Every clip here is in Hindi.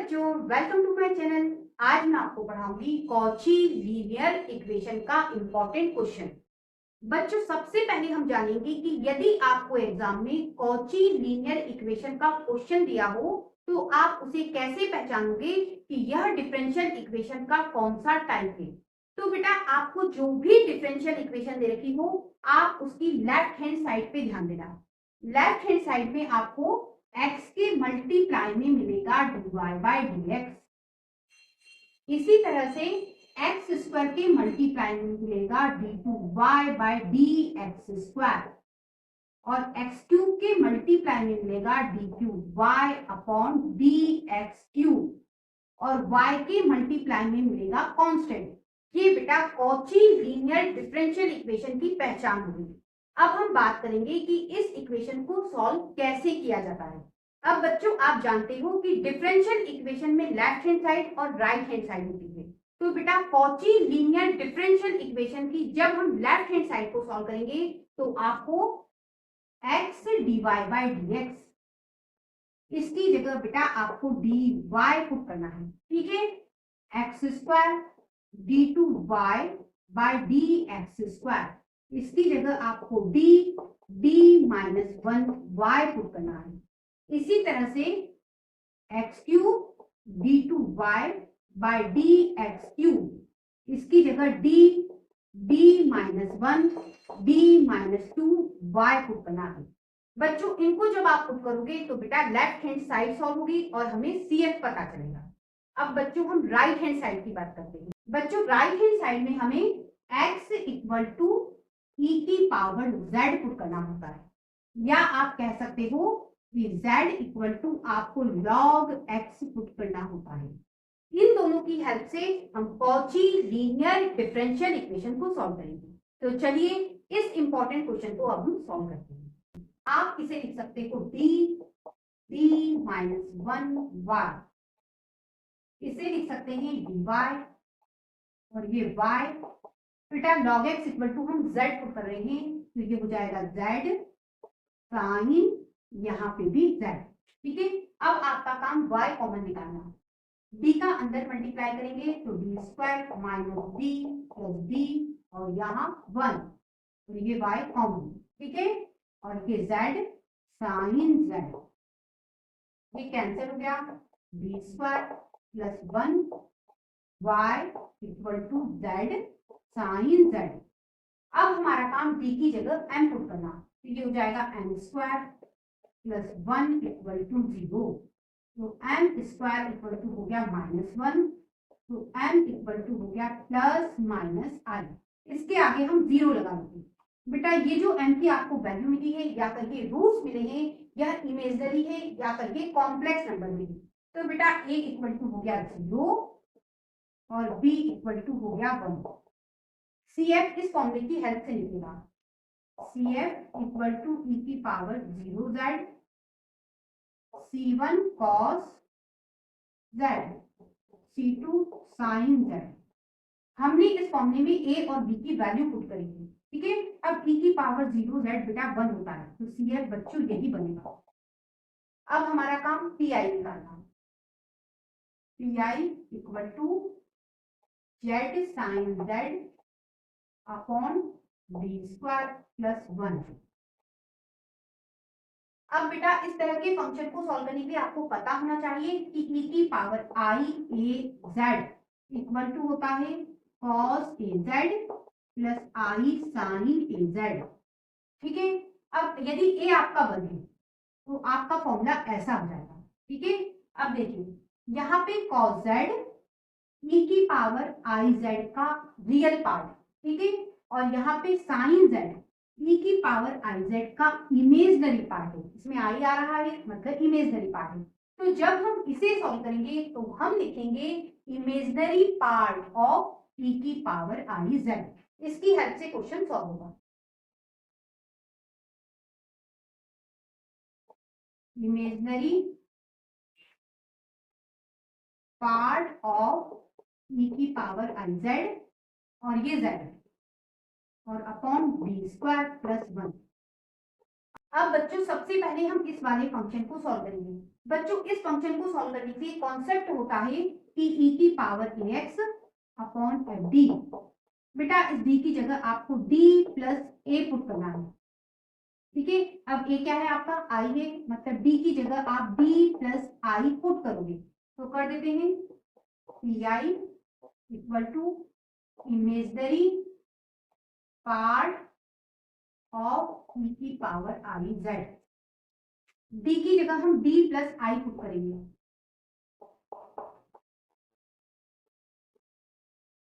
बच्चों, वेलकम टू माय चैनल। आज मैं आपको पढ़ाऊंगी कॉची लीनियर इक्वेशन का इम्पोर्टेंट क्वेश्चन। बच्चों, सबसे पहले हम जानेंगे कि यदि आपको एग्जाम में कॉची लीनियर इक्वेशन का क्वेश्चन दिया हो तो आप उसे कैसे पहचानोगे कि यह डिफरेंशियल इक्वेशन का कौन सा टाइप है। तो बेटा, आपको जो भी डिफरेंशियल इक्वेशन दे रखी हो, आप उसकी लेफ्ट हैंड साइड पे ध्यान देना। लेफ्ट हैंड साइड में आपको x के मल्टीप्लाई में मिलेगा dy/dx। इसी तरह से एक्स स्क्वायर के मल्टीप्लाई में मिलेगा d2y/dx² और एक्स क्यूब के मल्टीप्लाई में मिलेगा d3y/dx³ और y के मल्टीप्लाई में मिलेगा कांस्टेंट। ये बेटा कॉची लीनियर डिफरेंशियल इक्वेशन की पहचान होगी। अब हम बात करेंगे कि इस इक्वेशन को सॉल्व कैसे किया जाता है। अब बच्चों, आप जानते हो कि डिफरेंशियल इक्वेशन में लेफ्ट हैंड साइड और राइट हैंड साइड होती है। तो बेटा, कॉची लीनियर डिफरेंशियल इक्वेशन की जब हम लेफ्ट हैंड साइड को सॉल्व करेंगे तो आपको x dy/dx, इसकी जगह बेटा आपको dy पुट करना है। ठीक है, x² d2y/dx², इसकी जगह आपको d-1y पुट करना है। इसी तरह से x³ d2y/dx³, इसकी जगह d-1 d-2y पुट करना है। बच्चों, इनको जब आप पुट करोगे तो बेटा लेफ्ट हैंड साइड सॉल्व होगी और हमें CF पता चलेगा। अब बच्चों, हम राइट हैंड साइड की बात करते हैं। बच्चों, राइट हैंड साइड में हमें x = e⁻z पुट करना होता है, या आप कह सकते हो कि z = आपको log x पुट करना होता है। इन दोनों की हेल्प से हम कॉची लीनियर डिफरेंशियल इक्वेशन को सॉल्व करेंगे। तो चलिए इस इंपॉर्टेंट क्वेश्चन को अब हम सॉल्व करते हैं। आप इसे लिख सकते हो d-1y, इसे लिख सकते हैं dy और ये y। बेटा log x = हम z पुट कर रहे हैं तो ये हो जाएगा z sin, यहाँ पे भी z। ठीक है, अब आपका काम y कॉमन निकालना। d का अंदर मल्टीप्लाई करेंगे तो d² - d + d और यहाँ 1, तो ये y कॉमन। ठीक है, और ये z sin z, ये कैंसिल हो गया। d² + 1 y = z sin z। अब हमारा काम d की जगह m पुट करना, तो ये हो जाएगा m² + 1 = 0, तो m² हो गया -1, तो m हो गया ±i। इसके आगे हम 0 लगा देंगे। बेटा, ये जो m की आपको वैल्यू मिली है या फिर ये रूट्स मिले हैं, यह इमेजनरी है या फिर ये कॉम्प्लेक्स नंबर में है। तो बेटा a = हो गया 0 और b = हो गया 1। CF इस फॉर्मूले की हेल्प से निकलेगा। CF = e⁻0z C1 cos z C2 sin z। हमने इस फॉर्मूले में a और b की वैल्यू पुट करी थी। ठीक है, अब e⁻0z बेटा 1 होता है, तो CF बच्चों यही बनेगा। अब हमारा काम PI निकालना। PI = z sin z upon d² + 1। अब बेटा, इस तरह के फंक्शन को सॉल्व करने के लिए आपको पता होना चाहिए कि e⁻IAz = होता है cos AZ + I sin AZ। ठीक है, अब यदि a आपका 1 है तो आपका फॉर्मूला ऐसा हो जाएगा। ठीक है, अब देखिए यहाँ पे cos z e⁻IZ का रियल पार्ट, ठीक है, और यहाँ पे sin z e⁻IZ का इमेजनरी पार्ट है। इसमें आई आ रहा है मतलब इमेजनरी पार्ट है। तो जब हम इसे सॉल्व करेंगे तो हम लिखेंगे इमेजनरी पार्ट ऑफ e⁻IZ। इसकी हेल्प से क्वेश्चन सॉल्व होगा। इमेजनरी पार्ट ऑफ e⁻IZ और ये z और अपॉन d² + 1। अब बच्चों सबसे पहले हम इस वाले फंक्शन को सॉल्व करेंगे। बच्चों इस फंक्शन को सॉल्व करने के लिए कॉन्सेप्ट होता है कि ई की power ax upon F D. बेटा इस डी की जगह आपको डी प्लस ए पुट करना है। ठीक है, अब ए क्या है आपका आई है, मतलब डी की जगह आप डी प्लस आई पुट करोगे तो कर देते हैं p I equal to imaginary part of e की पावर आई जेड। डी की जगह हम डी प्लस आई पुट करेंगे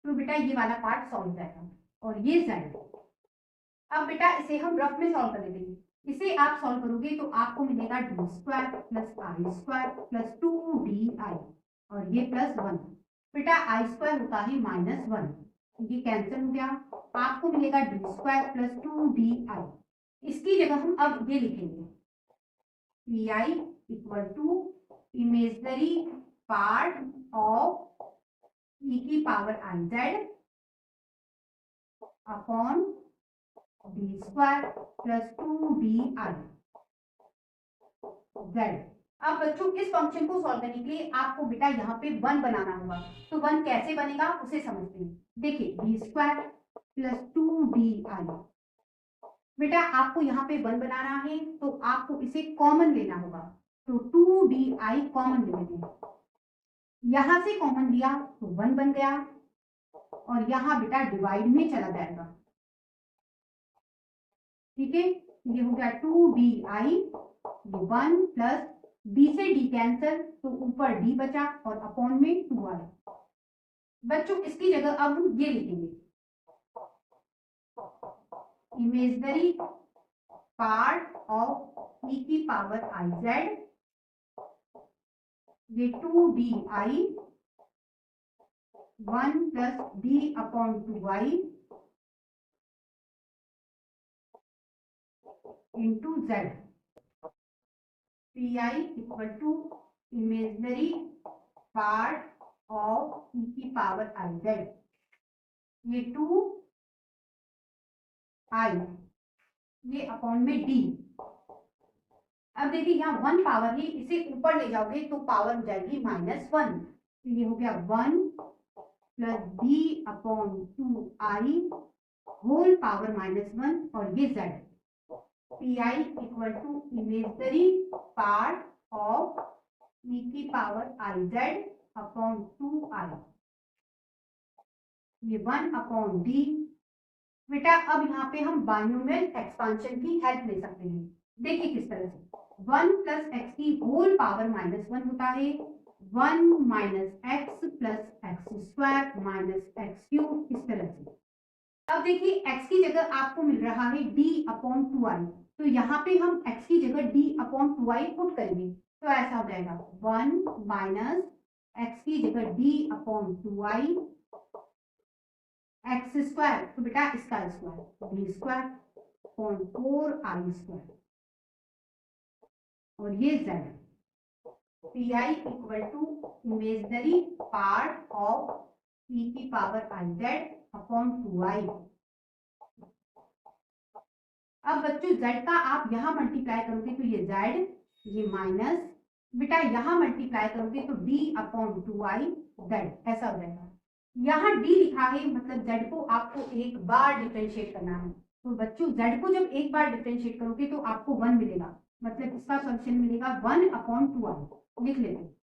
तो बेटा ये वाला पार्ट सॉल्व हो जाएगा और ये जेड। अब बेटा इसे हम रफ में सॉल्व कर लेते हैं। इसे आप सॉल्व करोगे तो आपको मिलेगा डी स्क्वायर प्लस आई स्क्वायर प्लस 2di और ये प्लस 1। बेटा आई स्क्वायर होता है -1, ये कैंसिल हो गया, आपको मिलेगा डी स्क्वायर प्लस 2di। इसकी जगह हम अब ये लिखेंगे p I equal to imaginary part of e की power i z upon d square plus 2di z. अब बच्चों इस फंक्शन को सॉल्व करने के लिए आपको बेटा यहाँ पे 1 बनाना होगा, तो 1 कैसे बनेगा उसे समझते हैं। देखिए डी स्क्वायर प्लस 2di, बेटा आपको यहाँ पे 1 बनाना है तो आपको इसे कॉमन लेना होगा, तो 2di कॉमन ले लेते हैं। यहां से कॉमन लिया तो 1 बन गया और यहाँ बेटा डिवाइड में चला जाएगा। ठीक है, ये हो गया 2di, ये 1 प्लस डी से डी कैंसल तो ऊपर डी बचा और अपॉन में 2i। बच्चों इसकी जगह अब हम ये लिखेंगे इमेजनरी पार्ट ऑफ ई की पावर आई जेड, ये 2di 1 plus d upon 2i into z. P I equal to imaginary part of e की पावर आई जेड, ये 2i, ये अपॉन में डी। अब देखिए यहाँ 1 पावर है, इसे ऊपर ले जाओगे तो पावर हो जाएगी -1, तो ये हो गया 1 plus d upon 2i whole power -1 और ये z. P I equal to imaginary part of e की power i z upon 2i, ये 1 अपॉन डी। बेटा अब यहाँ पे हम बाइनोमियल एक्सपांशन की हेल्प ले सकते हैं। देखिए किस तरह से 1 प्लस एक्स की होल पावर -1 होता है 1 minus x plus x square minus x cube, इस तरह से। अब देखिए x की जगह आपको मिल रहा है d अपॉन 2i, तो यहाँ पे हम x की जगह d अपॉन 2i पुट करेंगे तो ऐसा हो जाएगा 1 माइनस x की जगह d upon 2i x square, तो बेटा इसका square d square upon 4i square और ये z। P I equal to imaginary part of e की power i z upon 2i। अब बच्चों z का आप यहां मल्टीप्लाई करोगे तो ये z, ये माइनस, बेटा यहां मल्टीप्लाई करोगे तो d अपॉन 2i z, ऐसा हो जाएगा। यहाँ d लिखा है मतलब z को आपको एक बार डिफरेंशिएट करना है, तो बच्चों z को जब एक बार डिफरेंशिएट करोगे तो आपको 1 मिलेगा, मतलब इसका सॉल्यूशन मिलेगा 1 अपॉन 2i, लिख लेते हैं।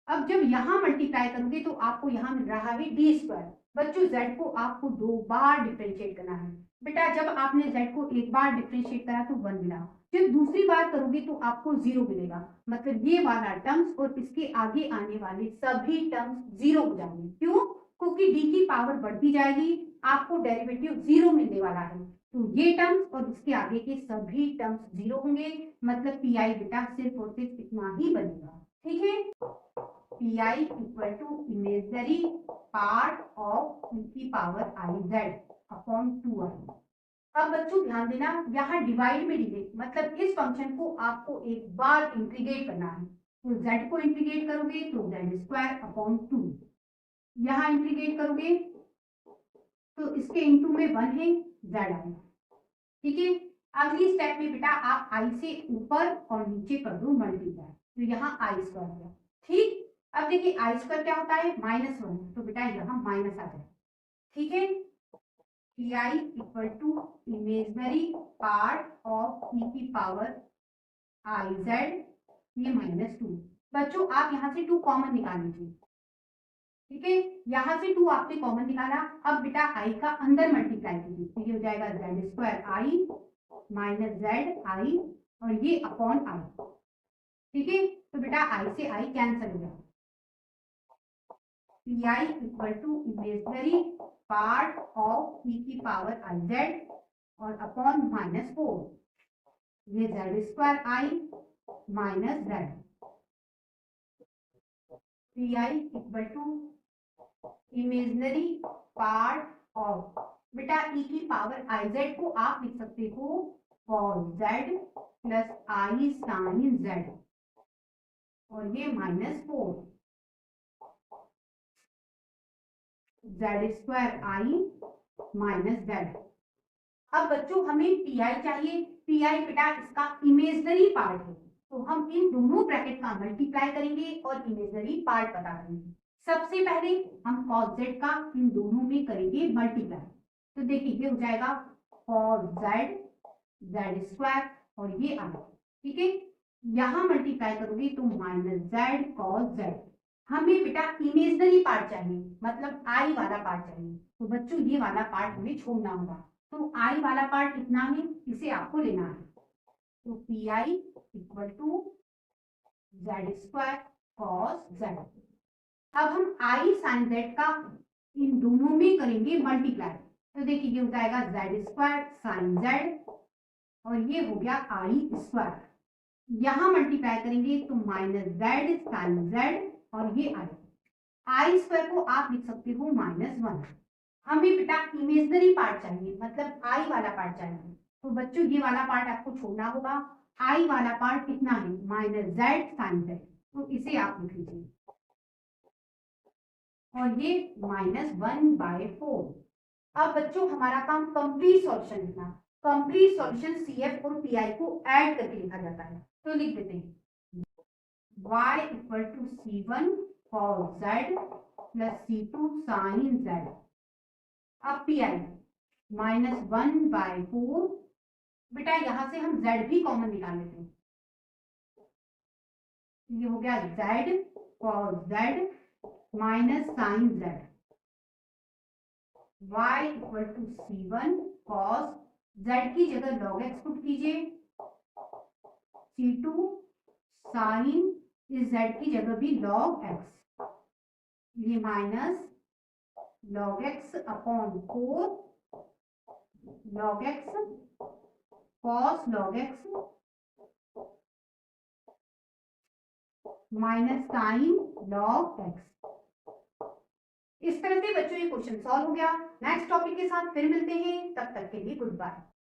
अब जब यहाँ मल्टीप्लाई करोगे तो आपको यहाँ मिल रहा है डी स्क्वायर। बच्चों z को आपको 2 बार डिफरेंशिएट करना है, बेटा जब आपने z को एक बार डिफरेंशिएट करा तो 1 मिला, जब दूसरी बार करोगे तो आपको 0 मिलेगा, मतलब ये वाला टर्म्स और इसके आगे आने वाले सभी टर्म्स 0 हो जाएंगे। क्यों? क्योंकि d की पावर बढ़ती जाएगी, आपको डेरिवेटिव 0 मिलने वाला है, तो ये टर्म्स और इसके आगे के सभी टर्म्स 0 होंगे, मतलब पी आई बेटा सिर्फ और सिर्फ इतना ही बनेगा। ठीक है, p I equal to imaginary part of e की power i z upon 2i। अब बच्चों ध्यान देना, यहाँ डिवाइड में डिवाइड मतलब इस फंक्शन को आपको एक बार इंटीग्रेट करना है, तो z को इंटीग्रेट करोगे तो जेड स्क्वायर अपॉन 2, यहाँ इंटीग्रेट करोगे तो इसके इंटू में 1 है z आएगा। ठीक है, अगली स्टेप में बेटा आप आई से ऊपर और नीचे कर दो मल्टीप्लाई, तो यहाँ आई स्क्वायर गया। ठीक, अब देखिए आई स्क्वायर क्या होता है -1, तो बेटा यहाँ माइनस आ जाए। ठीक है, p I equal to imaginary part of e की पावर आई जेड, ये -2। बच्चों आप यहाँ से 2 कॉमन निकाल लीजिए। ठीक है, यहाँ से 2 आपने कॉमन निकाला। अब बेटा आई का अंदर मल्टीप्लाई कीजिए, तो ये हो जाएगा Z square i minus Z I और ये अपॉन आई। ठीक है, तो बेटा आई से आई कैंसिल हो जाएगा। P I equal to imaginary part of e की पावर आई जेड और अपॉन -4, ये z square i minus z. P I equal to imaginary part of, बेटा ई की पावर आई जेड को आप लिख सकते हो कॉस जेड प्लस आई साइन जेड और ये -4 Z square i minus Z. अब बच्चों हमें पी आई चाहिए। पी आई बेटा इसका इमेजनरी पार्ट है, तो हम इन दोनों ब्रैकेट का मल्टीप्लाई करेंगे और इमेजनरी पार्ट पता करेंगे। सबसे पहले हम cos z का इन दोनों में करेंगे मल्टीप्लाई, तो देखिए ये हो जाएगा cos z जेड स्क्वायर और ये आ गया। ठीक है, यहाँ मल्टीप्लाई करोगे तो -z cos z। हमें बेटा इमेजनरी पार्ट चाहिए, मतलब आई वाला पार्ट चाहिए, तो बच्चों ये वाला पार्ट हमें छोड़ना होगा। तो आई वाला पार्ट कितना है, इसे आपको लेना है। तो P I equal to Z square cos Z. अब हम आई साइन जेड का इन दोनों में करेंगे मल्टीप्लाई, तो देखिए ये हो जाएगा जेड स्क्वायर साइन जेड और ये हो गया आई स्क्वायर। यहाँ मल्टीप्लाई करेंगे तो -z साइन जेड और ये आई स्क्वायर को आप लिख सकते हो -1। हमें बेटा इमेजनरी पार्ट चाहिए, मतलब आई वाला पार्ट चाहिए, तो बच्चों ये वाला पार्ट आपको छोड़ना होगा। आई वाला पार्ट कितना है -z साइन जेड, तो इसे आप लिख लीजिए और ये -1/4। अब बच्चों हमारा काम कंप्लीट सॉल्यूशन लिखना। कंप्लीट सॉल्यूशन CF और PI को ऐड करके लिखा जाता है, तो लिख देते हैं y equal to C1 cos z plus C2 sine z। अब PI -1/4, बेटा यहां से हम z भी कॉमन निकाल लेते हैं, ये हो गया z cos z minus sine Z. y equal to C1 cos z की जगह log x पुट कीजिए, C2 साइन इस z की जगह भी log x, ये minus log x upon 4 log x cos log x minus sine log x। इस तरह से बच्चों ये क्वेश्चन सॉल्व हो गया। नेक्स्ट टॉपिक के साथ फिर मिलते हैं, तब तक के लिए गुड बाय।